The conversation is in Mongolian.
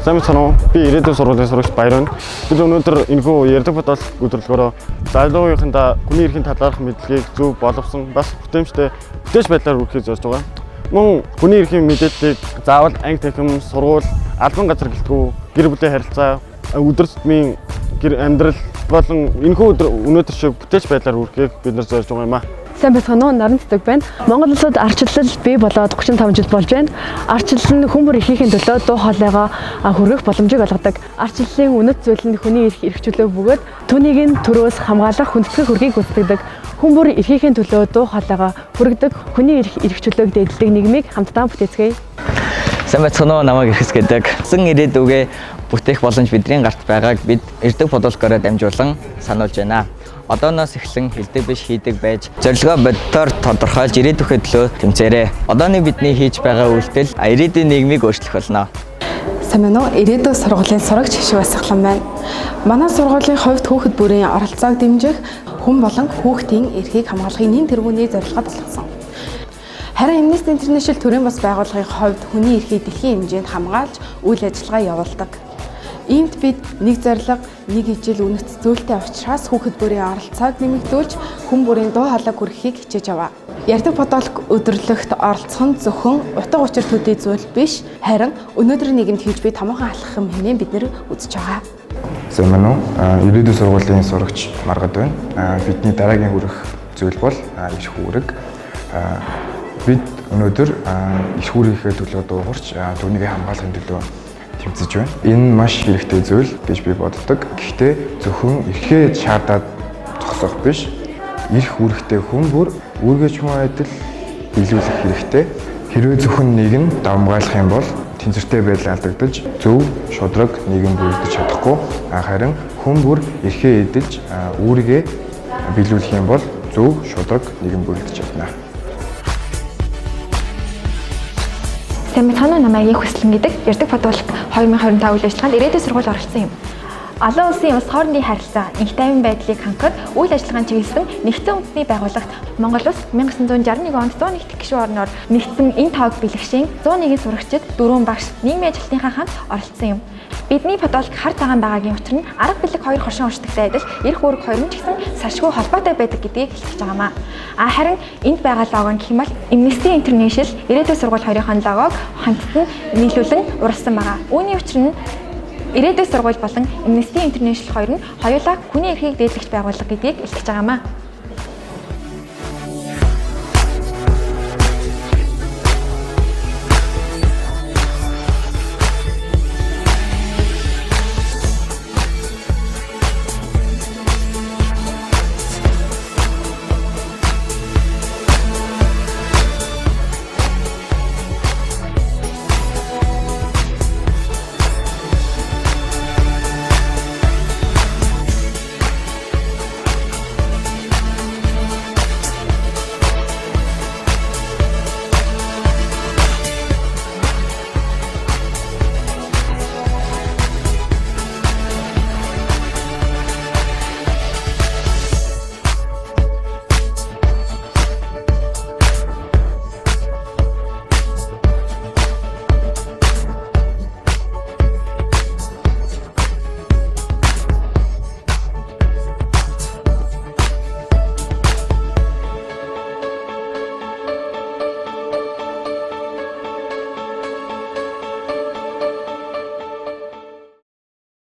Сайн байна уу? Би ирээдүйн сургуулийн сурагч Баяр байна. Бид өнөөдөр энэхүү ярддаг бодол өдрөлгөөрөө залуугийнхандаа хүний эрхийн талаарх мэдлэгийг зөв боловсон бас бүтээмжтэй бүтээж байдлаар хүргэхийг зорж байгаа. Мөн хүний эрхийн мэдээллийг заавал анги техник, сургууль, албан газар гэлтгүү, гэр бүлийн харилцаа, өдөр тутмын амьдрал болон энэхүү өнөөдөр шиг бүтээж байдлаар хүргэхийг бид нар зорж байгаа юм аа. Сайн байна уу? Наран цэцэг байна. Монгол улсад ардчилал бий болоод 35 жил болж байна. Ардчилал нь хүн бүр эрхийн төлөө дуу хоолойгоо хүргэх боломжийг олгодог. Ардчиллын үнэт зүйл нь хүний эрхчлөө бөгөөд түүнийг нь төрөөс хамгаалах хүндэтгэх хөргийг гүйцэтгэдэг. Хүн бүр эрхийн төлөө дуу хоолойгоо хүргэдэг хүний эрхчлөөг дэдэлдэг нийгмийг хамтдаа бүтээцгээе. Сайн байна уу? Намайг Эрхэс гэдэг. Сан ирээдүгээ бүтээх боломж бидний гарт байгааг бид ирдэг бодлогоороо дамжуулан сануулж байна. Одооноос эхлэн хэлдэг биш хийдэг байж зорилгоо боддоор тодорхойлж ирээдүйн төлөө тэмцээрэй. Одооны бидний хийж байгаа үйлдэл ирээдүйн нийгмийг өөрчлөх болно. Сайн байна уу? Ирээдүйн сургуулийн сурагч Шивээс Сахлан байна. Манай сургуулийн хувьд хүүхэд бүрийн оролцоог дэмжих, хүн болон хүүхдийн эрхийг хамгаалахын нэн тэргүүний зорилгод болгосон. Харин Amnesty International төрийн бас байгууллагын хувьд хүний эрхийг дэлхийн хэмжээнд хамгаалж үйл ажиллагаа явуулдаг. Иймд бид нэг зорилго, нэг ижил үнэт зүйлтэй учраас хүүхэд бүрийн оролцоог нэмэгдүүлж хүн бүрийн дуу хоолойг хүргэхийг хичээж аваа. Ярддаг бодолк өдөрлөгт оролцох нь зөвхөн утга учир төдий зүйл биш, харин өнөөдрийн нийгэмд хийж буй томоохон алхам хэмээн бид нэр үзэж байгаа. Сайн байна уу? Ирээдүйн сургуулийн сурагч Маргад байна. Бидний дараагийн хүрэх зүйл бол эрх үүрэг. Бид өнөөдөр эрх үүрийнхээ төлөө дуугарч түүнийг хамгаалахын төлөө тэмцэж байна. Энэ маш хэрэгтэй зүйл гэж би боддог. Гэхдээ зөвхөн эрхээ шаардаад зогсох биш, эрх үүрэгтэй хүн бүр үүргэжмөө адил биелүүлэх хэрэгтэй. Хэрвээ зөвхөн нэг нь давмгайлах юм бол тэнцвэртэй байдал алдагдаж зөв шудраг нийгэм бүрдэж чадахгүй. Харин хүн бүр эрхээ эдэлж үүргээ биелүүлэх юм бол зөв шудраг нийгэм бүрдэж чадна. Сайн байна уу? Намайг Хүслэн гэдэг. Ярддаг бодлого 2025 үйл ажиллагаанд ирээдүйн сургууль оролцсон юм. Олон улсын улс хоорондын харилцаа, энх тайван байдлыг хангахад үйл ажиллагаанд чиглэсэн нэгдсэн үндэсний байгууллагт Монгол улс 1961 онд 101 гишүүн орноор нэгдсэн энэ тоог бэлэгшийн 101 сурагчид 4 багш нийгмийн ажилтнынхаа хамт оролцсон юм. Бидний бодлого хар цагаан байгаагийн учир нь арга билэг хоёр хоршин уршдагтай адил эрх үүрэг хоёр нь ч гэсэн салшгүй холбоотой байдаг гэдгийг хэлчихэж байгаамаа. Харин энд байгаа лого нь гэх юм бол Amnesty International ирээдүйн сургууль хоёрын логог хамтдан нийлүүлэн уралсан байгаа. Үүний учир нь ирээдүйн сургууль болон Amnesty International хоёр нь хоёулаа хүний эрхийг дээдлэгч байгууллага гэдгийг илтгэж байгаамаа.